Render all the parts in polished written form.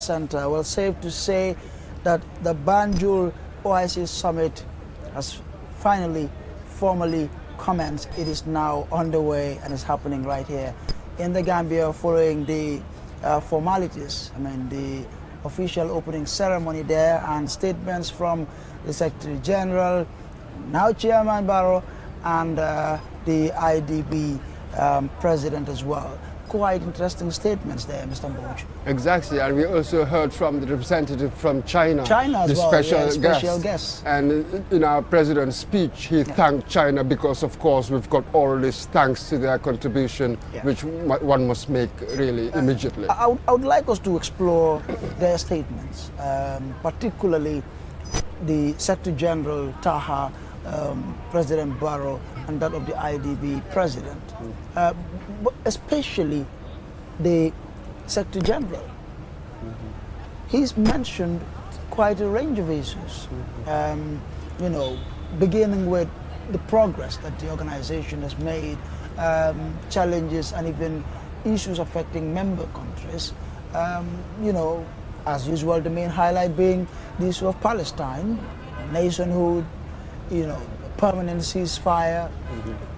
center. Well, safe to say that the Banjul Oic Summit has finally formally commenced. It is now underway and is happening right here in the Gambia following the formalities. I mean, the official opening ceremony there and statements from the Secretary General, now Chairman Barrow, and the IDB President as well. Quite interesting statements there, Mr. Mboj. Exactly, and we also heard from the representative from China. China as the well, special guest. And in our president's speech, he thanked China because, of course, we've got all this thanks to their contribution, which one must make really immediately. I would like us to explore their statements, particularly the Secretary General Taha, President Barrow, and that of the IDB President, but especially the Secretary General. He's mentioned quite a range of issues, you know, beginning with the progress that the organization has made, challenges and even issues affecting member countries. You know, as usual, the main highlight being the issue of Palestine, nationhood, you know, permanent ceasefire,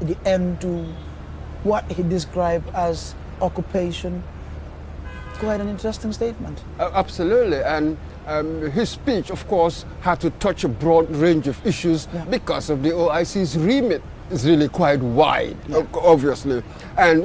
the end to what he described as occupation. Quite an interesting statement. Absolutely, and his speech, of course, had to touch a broad range of issues because of the OIC's remit is really quite wide, obviously. And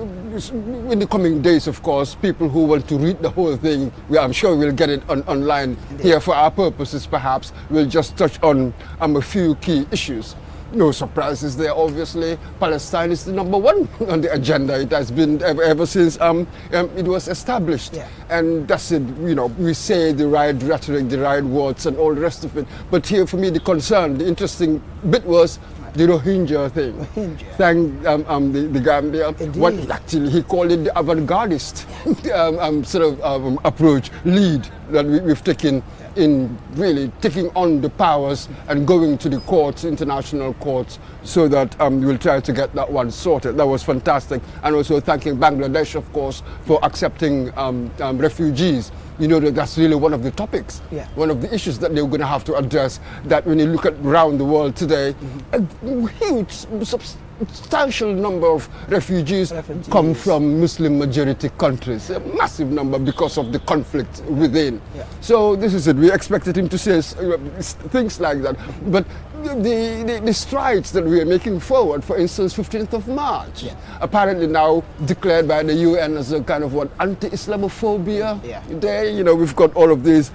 in the coming days, of course, people who want to read the whole thing, I'm sure we'll get it online. Indeed. Here for our purposes, perhaps, we'll just touch on a few key issues. No surprises there, obviously. Palestine is the number one on the agenda. It has been ever since it was established. Yeah. And that's it, you know, we say the right rhetoric, the right words and all the rest of it. But here for me, the concern, the interesting bit was the Rohingya thing. Thank the Gambia. Indeed. What actually he called it the avant-gardist approach, lead that we've taken in really taking on the powers and going to the courts, international courts, so that we'll try to get that one sorted. That was fantastic. And also thanking Bangladesh, of course, for accepting refugees. You know, that's really one of the topics, one of the issues that they're going to have to address, that when you look at around the world today, a huge, substantial number of refugees come from Muslim majority countries, a massive number because of the conflict within. So this is it, we expected him to say things like that, but the strides that we are making forward, for instance, 15th of March, apparently now declared by the UN as a kind of anti-Islamophobia day, you know, we've got all of these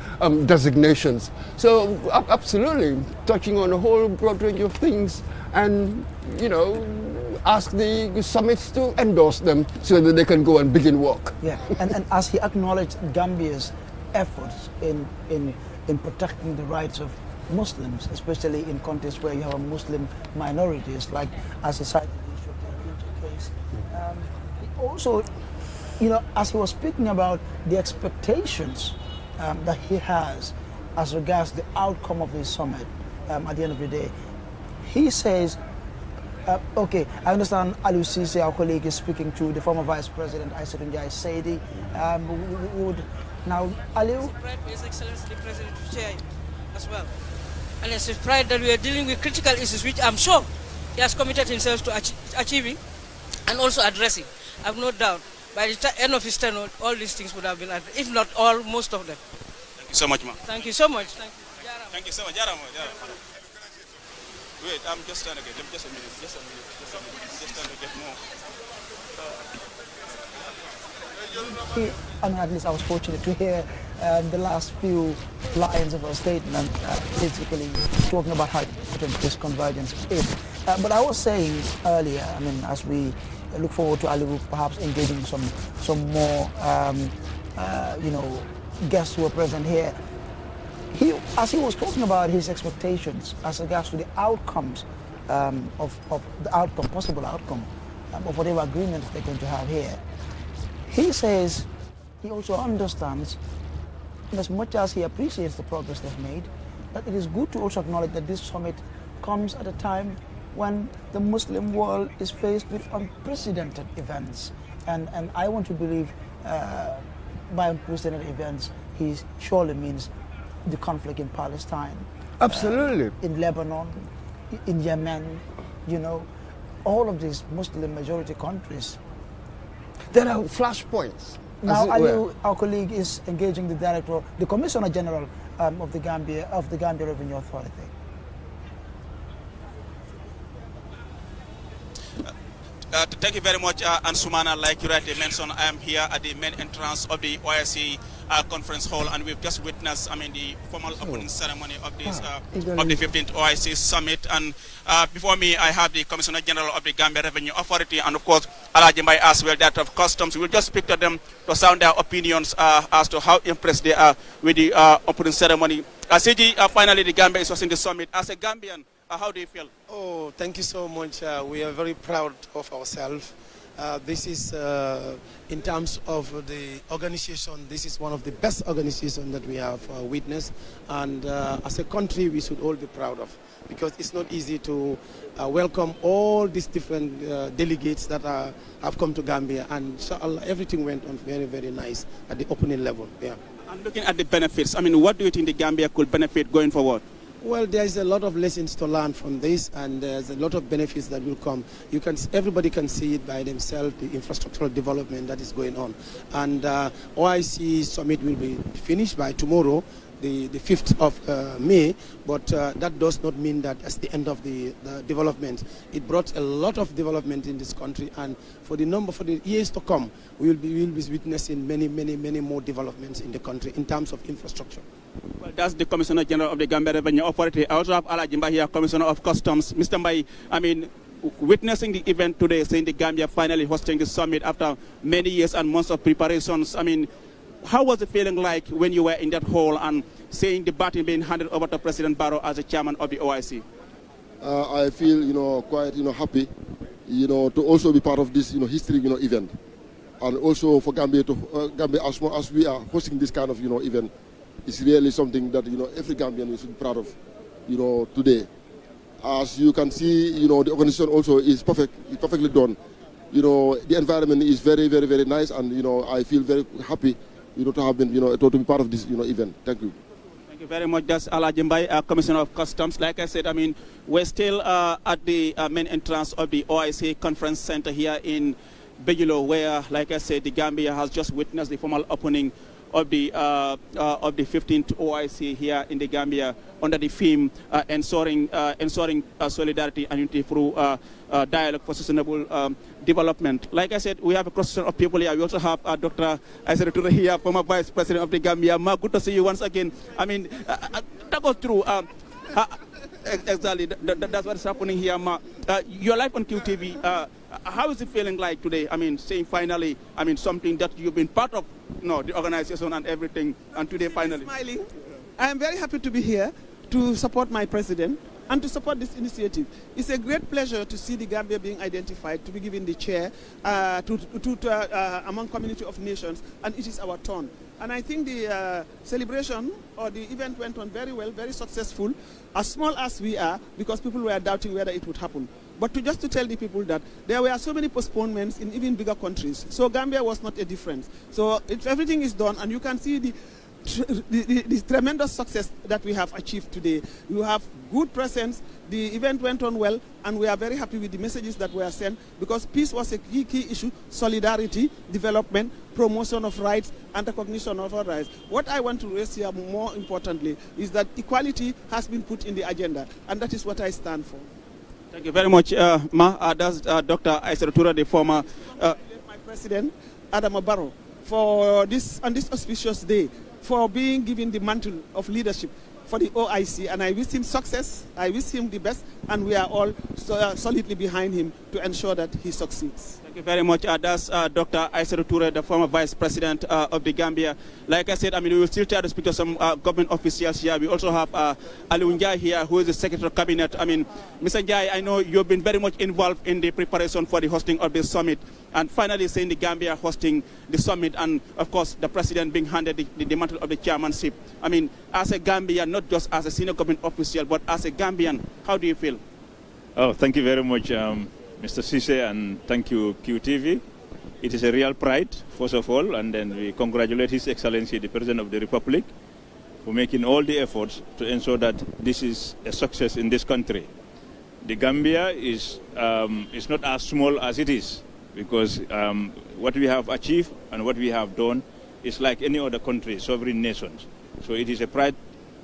designations. So absolutely, touching on a whole broad range of things, and, you know, ask the summits to endorse them so that they can go and begin work. Yeah, and as he acknowledged Gambia's efforts in protecting the rights of Muslims, especially in contexts where you have a Muslim minorities, like as he cited the issue of the case. He also, you know, as he was speaking about the expectations that he has as regards the outcome of this summit at the end of the day, he says, okay, I understand Aliu Sisi, our colleague, is speaking to the former Vice President Isaac Njai Saidi. We would now, Aliu? His Excellency the President to chair as well. And it's a pride that we are dealing with critical issues, which I'm sure he has committed himself to achieving and also addressing. I have no doubt by the end of his tenure, all these things would have been addressed, if not all, most of them. Thank you so much, ma'am. Thank you so much. Thank you. Thank you so much. Wait, I'm just trying to get, just a minute, just trying to get more. I mean, at least I was fortunate to hear the last few lines of our statement, basically talking about how important this convergence is. But I was saying earlier, I mean, as we look forward to Aliu perhaps engaging some more, you know, guests who are present here, as he was talking about his expectations as regards to the outcomes of the outcome, possible outcome of whatever agreement they're going to have here, he says he also understands, as much as he appreciates the progress they've made, that it is good to also acknowledge that this summit comes at a time when the Muslim world is faced with unprecedented events. And I want to believe by unprecedented events, he surely means the conflict in Palestine, Absolutely. in Lebanon, in Yemen, you know, all of these Muslim majority countries. There are flashpoints. Now, as it were. Aliu, our colleague, is engaging the director, the Commissioner General of the Gambia Revenue Authority. Thank you very much, Ansumana. Like you rightly mentioned, I am here at the main entrance of the OIC conference hall, and we've just witnessed, the formal opening ceremony of this of the 15th OIC summit. And before me, I have the Commissioner General of the Gambia Revenue Authority, and of course, Alaji Mbai as well, that of Customs. We'll just speak to them to sound their opinions as to how impressed they are with the opening ceremony. CG, finally, the Gambia is hosting the summit. As a Gambian, how do you feel? Oh, thank you so much. We are very proud of ourselves. This is, in terms of the organization, this is one of the best organizations that we have witnessed. And as a country, we should all be proud of, because it's not easy to welcome all these different delegates that have come to Gambia. And inshallah, everything went on very, very nice at the opening level. Yeah. And looking at the benefits, what do you think the Gambia could benefit going forward? Well, there's a lot of lessons to learn from this, and there's a lot of benefits that will come. Everybody can see it by themselves, the infrastructural development that is going on. And OIC Summit will be finished by tomorrow, the 5th of May, but that does not mean that that's the end of the development. It brought a lot of development in this country, and for the years to come, we will be witnessing many more developments in the country in terms of infrastructure. Well, that's the Commissioner General of the Gambia Revenue Authority. I also have Alaji Mbai here, Commissioner of Customs. Mr. Mbai, witnessing the event today, saying the Gambia finally hosting the summit after many years and months of preparations, how was the feeling like when you were in that hall and seeing the baton being handed over to President Barrow as the chairman of the OIC? I feel, quite, happy, to also be part of this, history, event, and also for Gambia Gambia, as much as we are hosting this kind of, event, it's really something that, every Gambian should be proud of, today. As you can see, the organization also is perfectly done. The environment is very, very, very nice, and, I feel very happy, to have been, to be part of this, event. Thank you. Thank you very much. That's Alaji Mbai, Commissioner of Customs. Like I said, we're still at the main entrance of the OIC Conference Center here in Banjul, where, like I said, the Gambia has just witnessed the formal opening of the 15th OIC here in the Gambia under the theme ensuring solidarity and unity through dialogue for sustainable development. Like I said, we have a cross section of people here. We also have Dr. Aissatou Touré here, former Vice President of the Gambia. Ma, good to see you once again. Talk us through exactly that's what's happening here, Ma. You're live on QTV. How is it feeling like today? Saying finally, something that you've been part of, the organization and everything, and today finally. Smiling. I am very happy to be here to support my president and to support this initiative. It's a great pleasure to see the Gambia being identified, to be given the chair among community of nations, and it is our turn. And I think the celebration or the event went on very well, very successful, as small as we are, because people were doubting whether it would happen. But just to tell the people that there were so many postponements in even bigger countries. So Gambia was not a difference. So if everything is done, and you can see the tremendous success that we have achieved today. You have good presence, the event went on well, and we are very happy with the messages that were sent, because peace was a key issue, solidarity, development, promotion of rights, and recognition of our rights. What I want to raise here more importantly is that equality has been put in the agenda, and that is what I stand for. Thank you very much, Ma. That's Dr. Aissatou Touré, the former... my president, Adama Barrow, for this, on this auspicious day, for being given the mantle of leadership for the OIC, and I wish him success, I wish him the best, and we are all solidly behind him to ensure that he succeeds. Thank you very much. That's Dr. Aissatou Touré, the former Vice President of the Gambia. Like I said, we will still try to speak to some government officials here. We also have Aliu Njai here, who is the Secretary of Cabinet. Mr. Njai, I know you've been very much involved in the preparation for the hosting of this summit, and finally seeing the Gambia hosting the summit, and of course the President being handed the mantle of the chairmanship. As a Gambian, not just as a senior government official, but as a Gambian, how do you feel? Oh, thank you very much, Mr. Cisse, and thank you, QTV. it is a real pride, first of all, and then we congratulate His Excellency, the President of the Republic, for making all the efforts to ensure that this is a success in this country. The Gambia is not as small as it is, because what we have achieved and what we have done is like any other country, sovereign nations. So it is a pride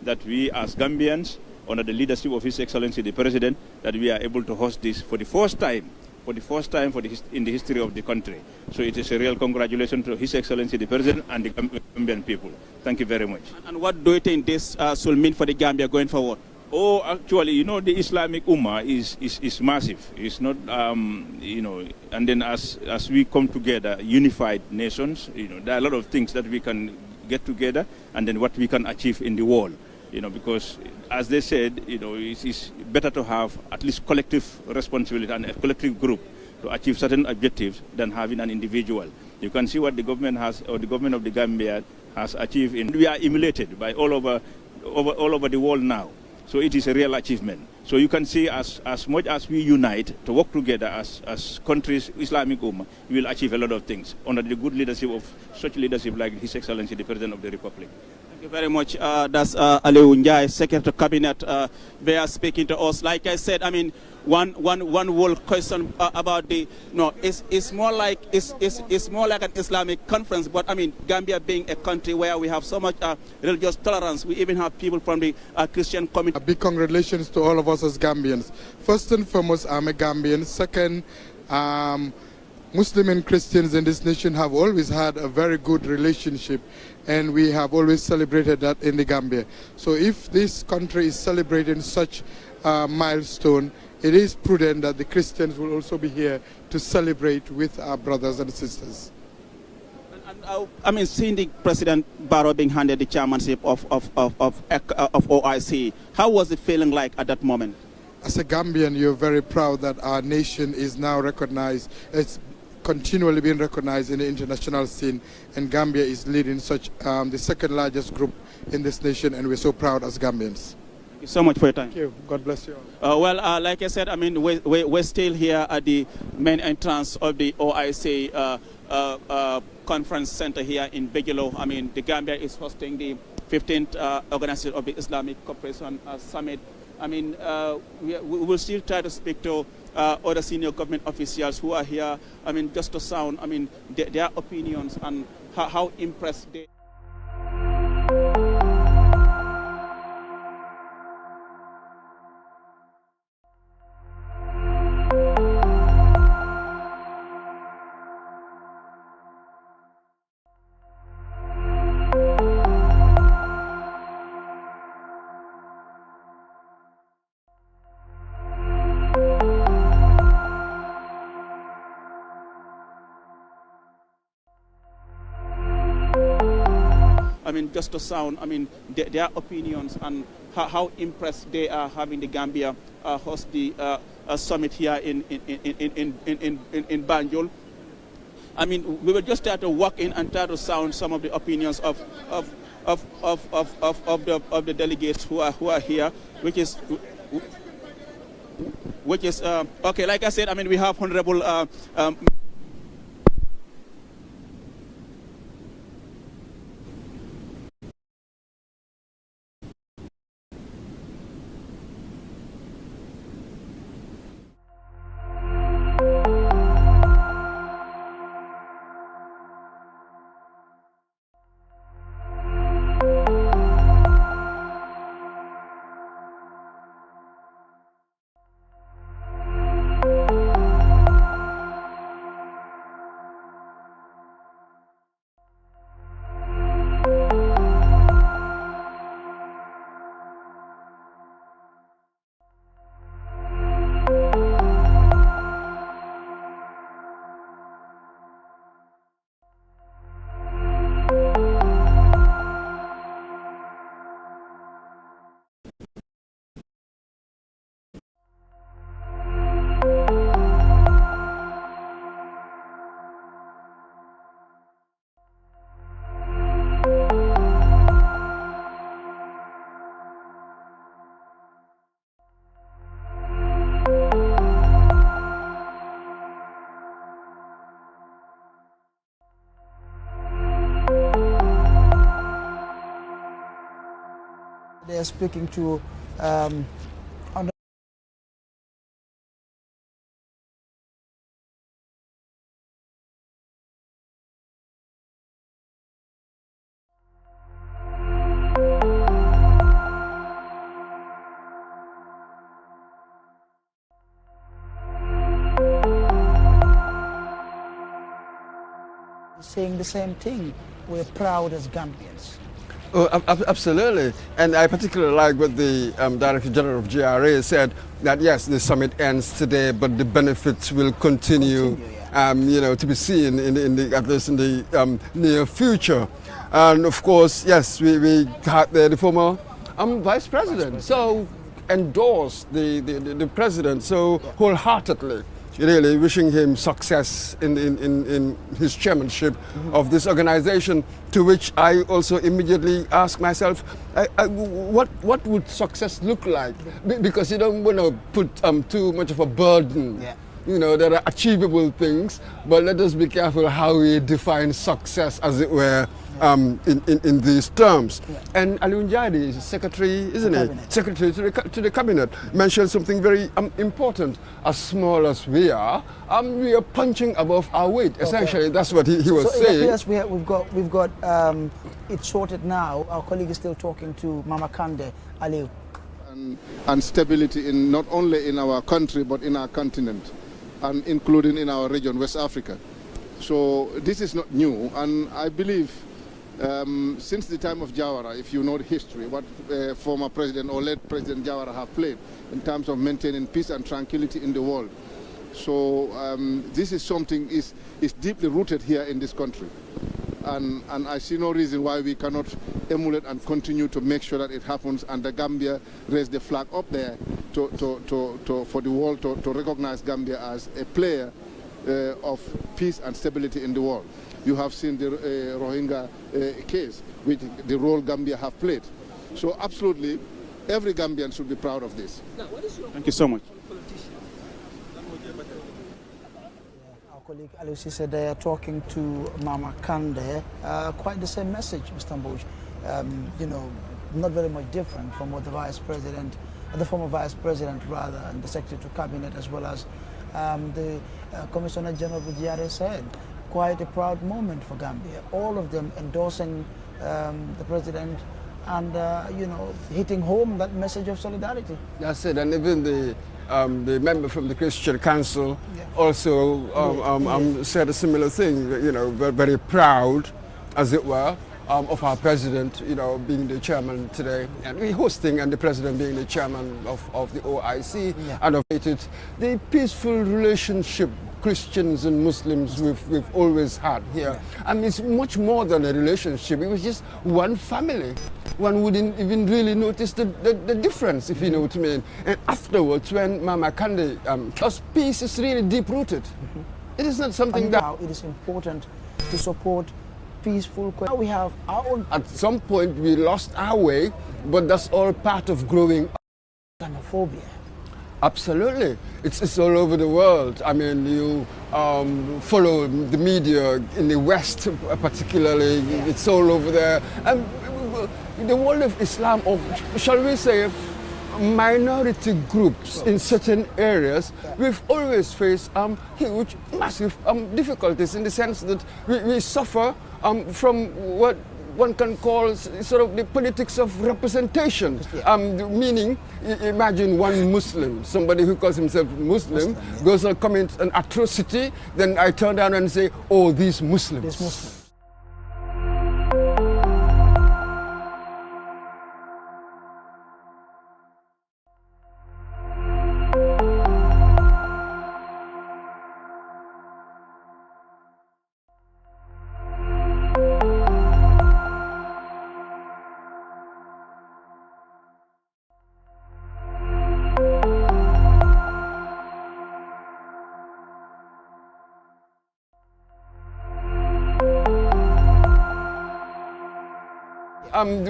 that we as Gambians, under the leadership of His Excellency the President, that we are able to host this for the first time in the history of the country. So it is a real congratulations to His Excellency the President and the Gambian people. Thank you very much. And what do you think this will mean for the Gambia going forward? Oh, actually, you know, the Islamic Ummah is massive. It's not, you know, and then as we come together, unified nations, you know, there are a lot of things that we can get together, and then what we can achieve in the world, you know, because as they said, you know, it's better to have at least collective responsibility and a collective group to achieve certain objectives than having an individual. You can see what the government has, or the government of the Gambia has achieved, and we are emulated by all over the world now. So it is a real achievement. So you can see as much as we unite to work together as countries, Islamic Ummah, we will achieve a lot of things under the good leadership of such leadership like His Excellency the President of the Republic. Thank you very much. That's Aliu Njai, Secretary of Cabinet. They are speaking to us. Like I said, I mean, one whole question about the it's more like an Islamic conference, but I mean, Gambia being a country where we have so much religious tolerance, we even have people from the Christian community. A big congratulations to all of us as Gambians. First and foremost, I'm a Gambian. Second, Muslim and Christians in this nation have always had a very good relationship, and we have always celebrated that in the Gambia. So if this country is celebrating such a milestone, it is prudent that the Christians will also be here to celebrate with our brothers and sisters. I mean, seeing the President Barrow being handed the chairmanship of OIC, how was it feeling like at that moment? As a Gambian, you're very proud that our nation is now recognized. It's continually being recognized in the international scene, and Gambia is leading such the second largest group in this nation, and we're so proud as Gambians. Thank you so much for your time. Thank you. God bless you all. Well, like I said, I mean, we're still here at the main entrance of the OIC conference center here in Bigelow. I mean, the Gambia is hosting the 15th organization of the Islamic Cooperation Summit. I mean, we will still try to speak to other senior government officials who are here, I mean, just to sound, I mean, their opinions and how impressed they I mean, just to sound, I mean, their opinions and how impressed they are having the Gambia host the summit here in Banjul. I mean, we will just try to walk in and try to sound some of the opinions of the delegates who are here, which is okay. Like I said, I mean, we have Honorable. They're speaking to saying the same thing. We're proud as Gambians. Oh, absolutely. And I particularly like what the Director General of GRA said, that yes, the summit ends today, but the benefits will continue to be seen at least in the near future. And of course, yes, we had the former Vice President, so endorsed the President so wholeheartedly. Really wishing him success in his chairmanship of this organization, to which I also immediately ask myself, what would success look like? Because you don't want to put too much of a burden. Yeah. You know, there are achievable things, but let us be careful how we define success, as it were, in these terms. Yeah. And Aliun Jadi, secretary, isn't it? Cabinet. Secretary to the cabinet, mentioned something very important. As small as we are punching above our weight. Essentially, that's what he was So saying. it appears we've got it sorted now. Our colleague is still talking to Mama Kande, Aliu. And stability in not only in our country but in our continent, and including in our region, West Africa. So this is not new, and I believe since the time of Jawara, if you know the history, what former president or late President Jawara have played in terms of maintaining peace and tranquility in the world. So this is something is deeply rooted here in this country. And I see no reason why we cannot emulate and continue to make sure that it happens, and the Gambia raise the flag up there for the world to recognize Gambia as a player of peace and stability in the world. You have seen the Rohingya case, which the role Gambia have played. So absolutely, every Gambian should be proud of this. Thank you so much. Our colleague Aliu said they are talking to Mama Kande. Quite the same message, Mr. Mbuj. Not very much different from what the former vice president rather, and the secretary to cabinet, as well as the Commissioner General of the GRA said. Quite a proud moment for Gambia. All of them endorsing the president and hitting home that message of solidarity. That's it, and even the member from the Christian Council also said a similar thing. Very proud, as it were, of our president, being the chairman today, and we hosting, and the president being the chairman of the OIC, and of it, the peaceful relationship Christians and Muslims we've always had here. And it's much more than a relationship. It was just one family. One wouldn't even really notice the difference, if you know what I mean. And afterwards, when Mama Kande, because peace is really deep-rooted. It is not something that... Now it is important to support peaceful... Now we have our own... At some point, we lost our way, but that's all part of growing up. Xenophobia. Absolutely. It's all over the world. I mean, you follow the media in the West particularly, it's all over there. And the world of Islam, or shall we say, minority groups in certain areas, we've always faced huge, massive difficulties, in the sense that we suffer from what one can call sort of the politics of representation, meaning, imagine one Muslim, somebody who calls himself Muslim, goes and commits an atrocity, then I turn down and say, oh, these Muslims. These Muslims.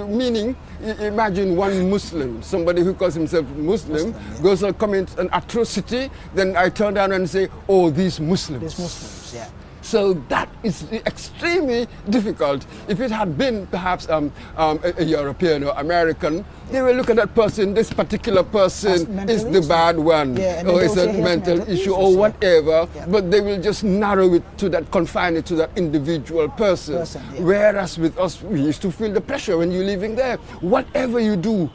Meaning, imagine one Muslim, somebody who calls himself Muslim, goes and commits an atrocity, then I turn down and say, oh, these Muslims. These Muslims, yeah. So that is extremely difficult. If it had been perhaps a European or American, they will look at that person, this particular person is the bad one, or it's a mental issue or whatever, but they will just narrow it to that, confine it to that individual person. Whereas with us, we used to feel the pressure when you're living there. Whatever you do,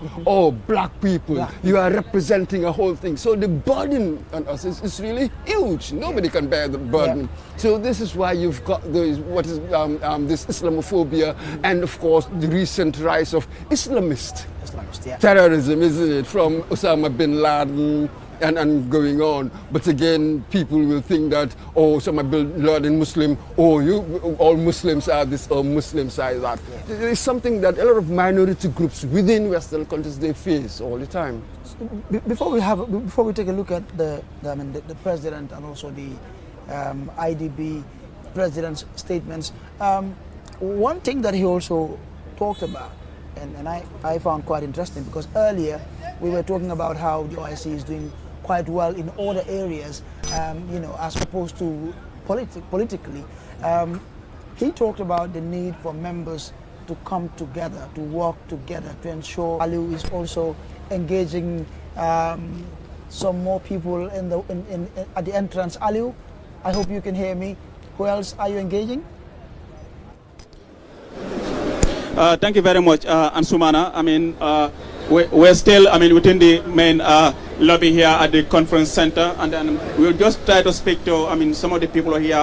black people, you are representing a whole thing. So the burden on us is really huge. Nobody can bear the burden. So this is why you've got this Islamophobia and of course the recent rise of Islamist terrorism, isn't it? From Osama bin Laden and going on. But again, people will think that, Osama bin Laden Muslim, all Muslims are this or Muslims are that. There is something that a lot of minority groups within Western countries, they face all the time. Before we take a look at the president and also the IDB president's statements, one thing that he also talked about, and I found quite interesting, because earlier we were talking about how the OIC is doing quite well in other areas, as opposed to politically. He talked about the need for members to come together, to work together, to ensure Aliu is also engaging some more people at the entrance. Aliu, I hope you can hear me. Who else are you engaging? Thank you very much, Ansumana. I mean, we're still, within the main lobby here at the conference center, and then we'll just try to speak to, some of the people here.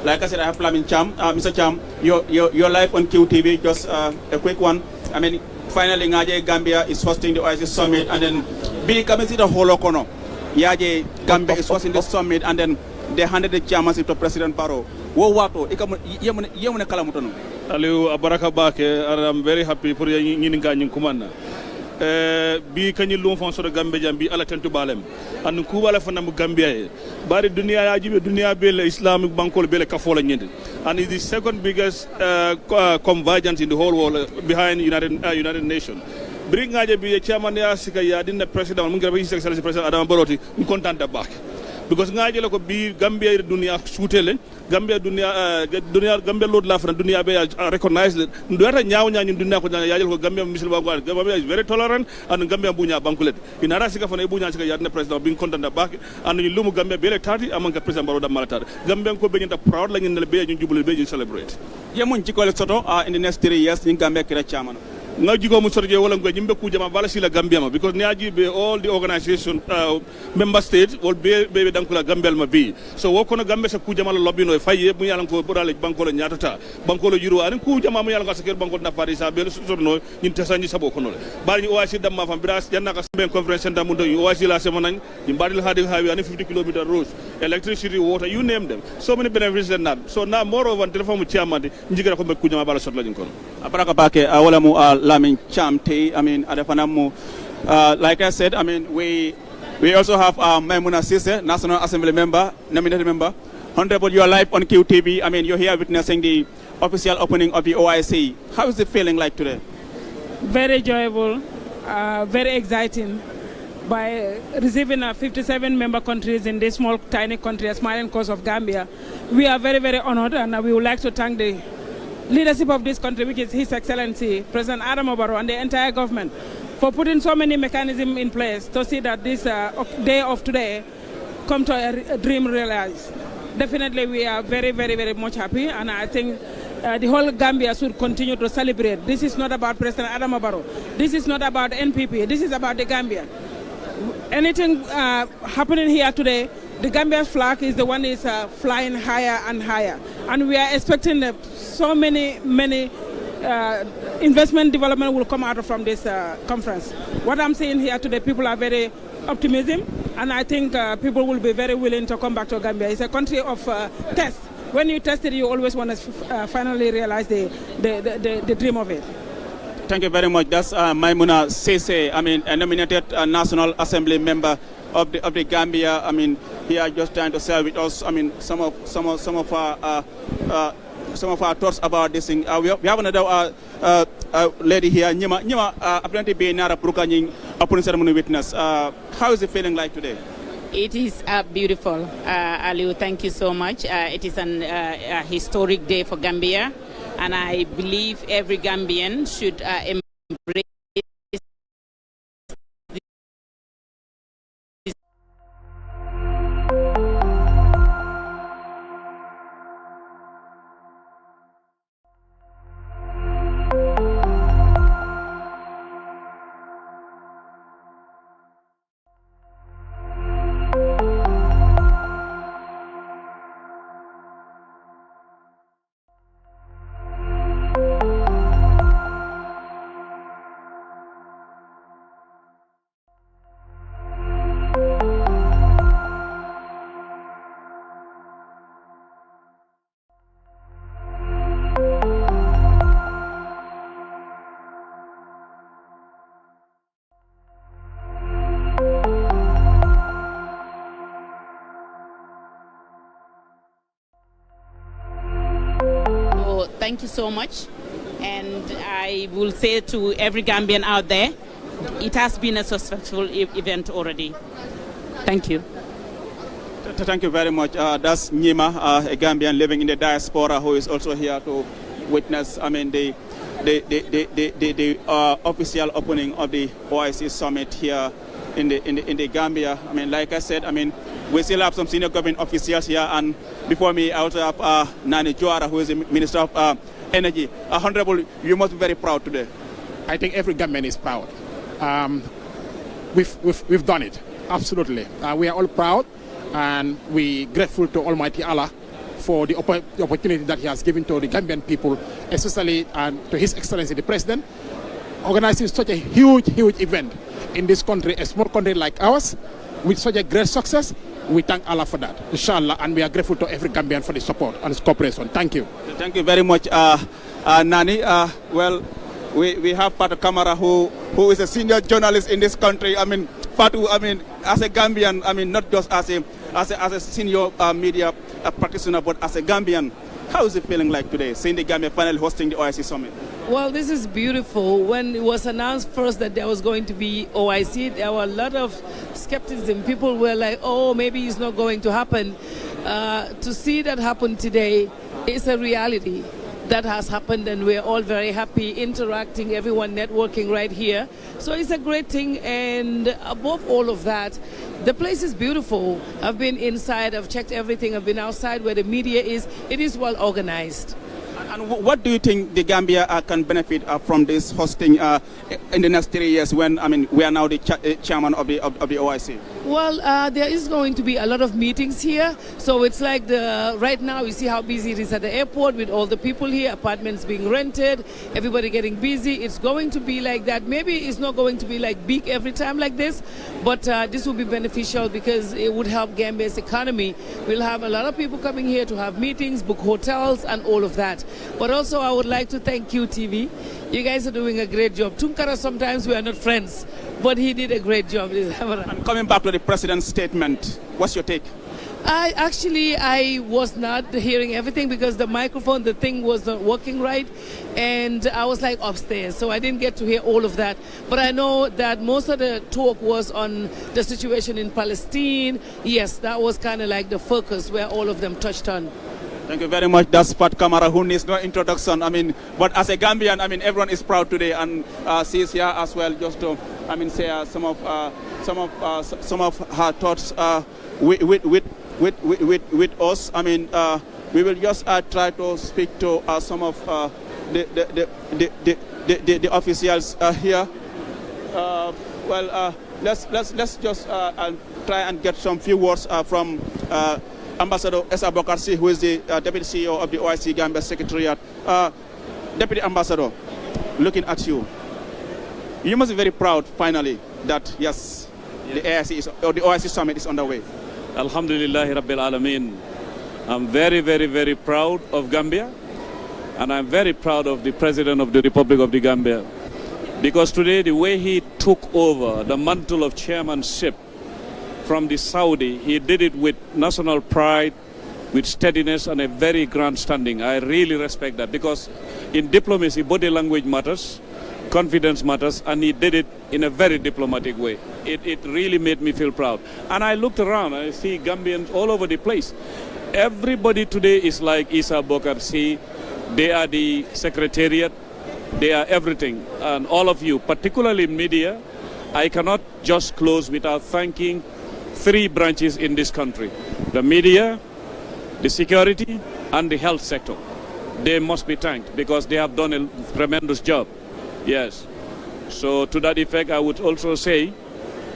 Like I said, I have Lamin Cham. Mr. Cham, you're live on QTV. Just a quick one. Finally, Ngaje Gambia is hosting the Oic Summit, and then being coming to the whole Okono. Yaje Gambia is hosting the summit, and then they handed the chairmanship to President Barrow. Aliu Abaraka Bake, and I'm very happy for you kumana. Bi kanyi lum fon so Gambia jambi ala tentu balem and kubala fanam Gambia bari dunia ajibe dunia bele Islamic bankol bele kafola nyende, and is the second biggest convergence in the whole world behind United Nations. Bring ngaje bi chairman ya sika ya dinna president mun grabe his excellency president Adam Barrow mu contanta bak, because ngaje lako bi Gambia dunia soutele Gambia Gambia Lord Lafran dunia be recognized ndota nyaaw ñun dunia ko yaajal ko Gambia musulman ko Gambia is very tolerant and Gambia buña bankulet inara sika fana buña sika yadna president bin contanta bak and ñu lumu Gambia bele tati amanga president Barrow da malatar Gambia ko beñta proud la ñu be ñu jubul be ñu celebrate yemun ci ko le soto in the next 3 years ñu Gambia kira chairman ngaji ko mu sorje wala ngo jimbe ku jama bala sila Gambia ma, because niaji be all the organization member states will be dankula Gambia ma bi, so wo kono Gambia sa ku jama lobby no faye mu yalan ko borale banko lo nyatata banko lo yuro an ku jama mu yalan ko sakel banko na fari sa be so no nyin tasanji sabo kono bari OIC damma fam biras janna ka ben conference center mu do OIC la sema nan ni badil hadi hawi an 50 km roads, electricity, water, you name them, so many benefits than that. So now moreover telephone mu chairman njigira ko be ku jama bala sot la jin kono abaraka bake wala mu Lamin Cham Tay, Adefanamu. Like I said, we also have Maimuna Sise, National Assembly member, nominated member. Honorable, you are live on QTV. You're here witnessing the official opening of the OIC. How is it feeling like today? Very enjoyable, very exciting. By receiving 57 member countries in this small, tiny country, a smiling coast of Gambia, we are very, very honored, and we would like to thank the leadership of this country, which is His Excellency President Adam Barrow, and the entire government, for putting so many mechanisms in place to see that this day of today come to a dream realized. Definitely, we are very, very, very much happy, and I think the whole Gambia should continue to celebrate. This is not about President Adam Barrow. This is not about NPP. This is about the Gambia. Anything happening here today, the Gambia's flag is the one is flying higher and higher, and we are expecting so many investment development will come out from this conference. What I'm saying here today, people are very optimistic, and I think people will be very willing to come back to Gambia. It's a country of test. When you test it, you always want to finally realize the dream of it. Thank you very much. That's Maimuna Sese, a nominated National Assembly member of the Gambia. Here just trying to share with us, some of our thoughts about this thing. We have another lady here, Nyima, apparently being a opening ceremony witness. How is it feeling like today? It is beautiful, Aliu. Thank you so much. It is a historic day for Gambia, and I believe every Gambian should embrace thank you so much. And I will say to every Gambian out there, it has been a successful event already. Thank you. Thank you very much. That's Nyima, a Gambian living in the diaspora, who is also here to witness, I mean, the official opening of the OIC Summit here in the Gambia. I mean, like I said, I mean, we still have some senior government officials here, and before me, I also have Nani Joara, who is the Minister of Energy. Honorable, you must be very proud today. I think every Gambian is proud. We've done it, absolutely. We are all proud, and we grateful to Almighty Allah for the opportunity that He has given to the Gambian people, especially to His Excellency the President, organizing such a huge event in this country, a small country like ours, with such a great success. We thank Allah for that, inshallah, and we are grateful to every Gambian for the support and its cooperation. Thank you. Thank you very much, Nani. Well, we have Fatu Kamara, who is a senior journalist in this country. I mean, Fatu, I mean, as a Gambian, I mean, not just as a senior media practitioner, but as a Gambian, how is it feeling like today, seeing the Gambia finally hosting the OIC Summit? Well, this is beautiful. When it was announced first that there was going to be OIC, there were a lot of skepticism. People were like, oh, maybe it's not going to happen. To see that happen today is a reality. That has happened, and we're all very happy, interacting, everyone networking right here. So it's a great thing, and above all of that, the place is beautiful. I've been inside, I've checked everything, I've been outside where the media is. It is well organized. And what do you think the Gambia can benefit from this hosting in the next 3 years, when, I mean, we are now the chairman of the OIC? Well, there is going to be a lot of meetings here. So it's like right now you see how busy it is at the airport with all the people here, apartments being rented, everybody getting busy. It's going to be like that. Maybe it's not going to be like big every time like this, but this will be beneficial because it would help Gambia's economy. We'll have a lot of people coming here to have meetings, book hotels, and all of that. But also I would like to thank QTV. You guys are doing a great job. Tunkara, sometimes we are not friends, but he did a great job. And coming back to the president's statement, what's your take? I was not hearing everything because the microphone, the thing was not working right, and I was like upstairs, so I didn't get to hear all of that. But I know that most of the talk was on the situation in Palestine. Yes, that was kind of like the focus where all of them touched on. Thank you very much. That's Pat Kamara, who needs no introduction. I mean, but as a Gambian, I mean, everyone is proud today, and she's here as well, just to, I mean, say some of her thoughts with us. I mean, we will just try to speak to some of the officials here. Let's just try and get some few words from Ambassador Essa Bokarsi, who is the Deputy CEO of the OIC Gambia Secretariat. Deputy Ambassador, looking at you, you must be very proud finally that yes, the OIC Summit is underway. Alhamdulillahi Rabbil Alameen. I'm very, very, very proud of Gambia, and I'm very proud of the President of the Republic of the Gambia, because today the way he took over the mantle of chairmanship from the Saudi, he did it with national pride, with steadiness, and a very grand standing. I really respect that, because in diplomacy, body language matters, confidence matters, and he did it in a very diplomatic way. It really made me feel proud. And I looked around, I see Gambians all over the place. Everybody today is like Issa Bokarsi. They are the secretariat, they are everything. And all of you, particularly media, I cannot just close without thanking three branches in this country: the media, the security, and the health sector. They must be thanked because they have done a tremendous job. Yes. So to that effect, I would also say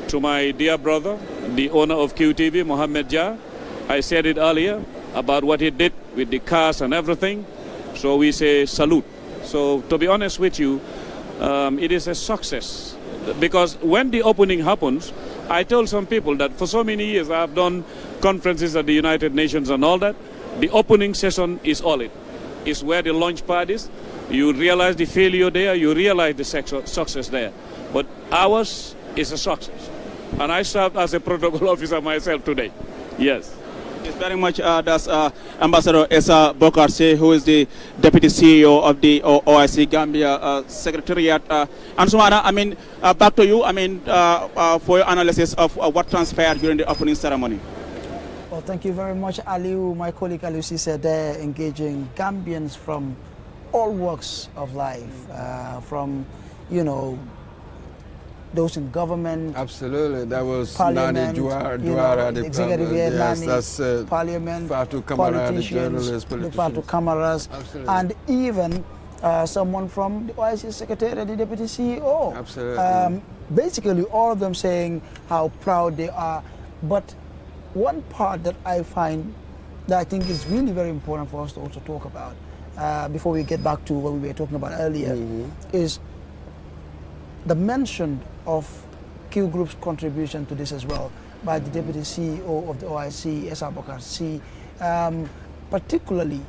to my dear brother, the owner of QTV, Mohammed Jah, I said it earlier about what he did with the cars and everything. So we say salute. So to be honest with you, it is a success, because when the opening happens, I told some people that for so many years I have done conferences at the United Nations and all that. The opening session is all it. It's where the launch pad is. You realize the failure there, you realize the success there. But ours is a success. And I served as a protocol officer myself today. Yes. Yes, very much. That's Ambassador Essa Bokarse, who is the Deputy CEO of the OIC Gambia Secretariat. And Sumana, I mean, back to you, I mean, for your analysis of what transpired during the opening ceremony. Well, thank you very much, Aliu. My colleague Aliu said they're engaging Gambians from all walks of life, from, you know, those in government. Absolutely, that was Parliament, Nani Juara, the executive head, yes, Nani, that's Parliament, Fatu Kamara, politicians, the Fatu Kamaras, and even someone from the OIC Secretariat, the Deputy CEO. Absolutely. Basically, all of them saying how proud they are. But one part that I find that I think is really very important for us to also talk about, before we get back to what we were talking about earlier, is the mention of Q Group's contribution to this as well by the Deputy CEO of the OIC, Essa Bokarse, particularly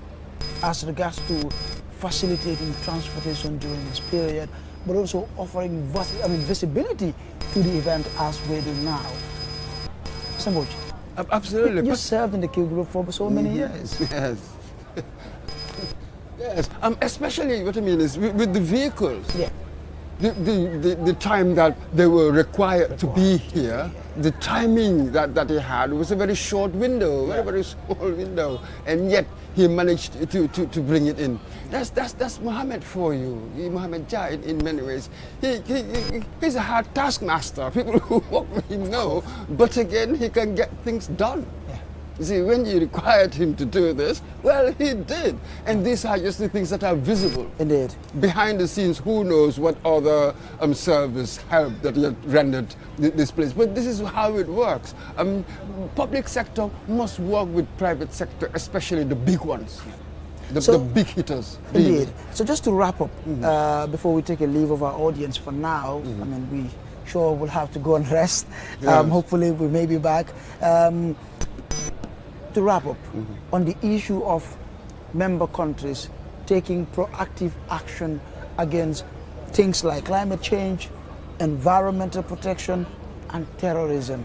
as regards to facilitating transportation during this period, but also offering visibility to the event as we do now. Sambuj, absolutely. You served in the Q Group for so many years. Yes. Yes. Especially what I mean is with the vehicles. Yeah. The time that they were required to be here, the timing that they had was a very short window, very small window, and yet he managed to bring it in. That's Mohammed for you, Mohammed Jah in many ways. He's a hard taskmaster. People who work with him know, but again, he can get things done. You see, when you required him to do this, well, he did. And these are just the things that are visible. Indeed. Behind the scenes, who knows what other service help that he had rendered this place. But this is how it works. Public sector must work with private sector, especially the big ones, the big hitters. Indeed. So just to wrap up, before we take a leave of our audience for now, I mean, we sure will have to go and rest. Yes. Hopefully we may be back. To wrap up on the issue of member countries taking proactive action against things like climate change, environmental protection, and terrorism.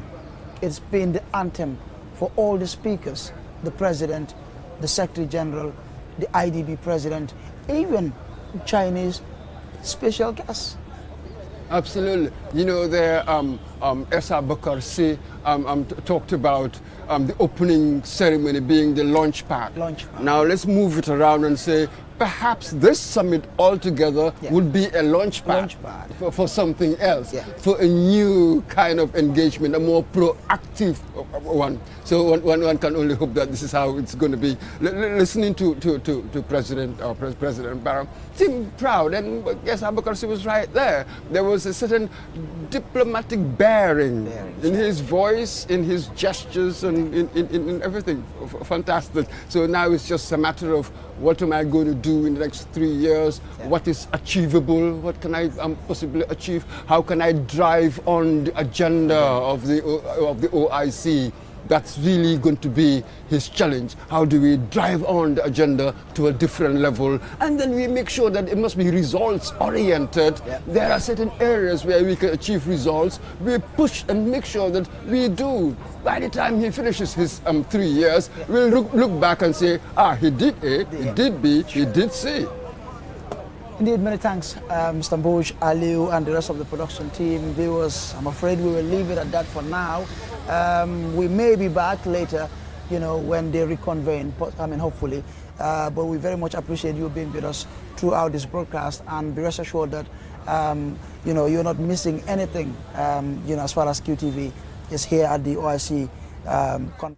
It's been the anthem for all the speakers, the President, the Secretary General, the IDB President, even Chinese special guests. Absolutely. You know, there, Essa Bokarse talked about the opening ceremony being the launch pad. Now let's move it around and say perhaps this summit altogether would be a launch pad, for something else, for a new kind of engagement, a more proactive one. So one can only hope that this is how it's going to be. Listening to President Barrow, seemed proud, and yes, Bokarse was right there. There was a certain diplomatic bearing in his voice, in his gestures, and in everything. Fantastic. So now it's just a matter of what am I going to do in the next 3 years? What is achievable? What can I possibly achieve? How can I drive on the agenda of the OIC? That's really going to be his challenge. How do we drive on the agenda to a different level? And then we make sure that it must be results oriented. There are certain areas where we can achieve results. We push and make sure that we do. By the time he finishes his 3 years, we'll look back and say, he did A, he did B, he did C. Indeed, many thanks, Mr. Mboj, Aliu, and the rest of the production team. Viewers, I'm afraid we will leave it at that for now. We may be back later, you know, when they reconvene, I mean, hopefully. But we very much appreciate you being with us throughout this broadcast, and be rest assured that, you know, you're not missing anything, you know, as far as QTV is here at the OIC conference.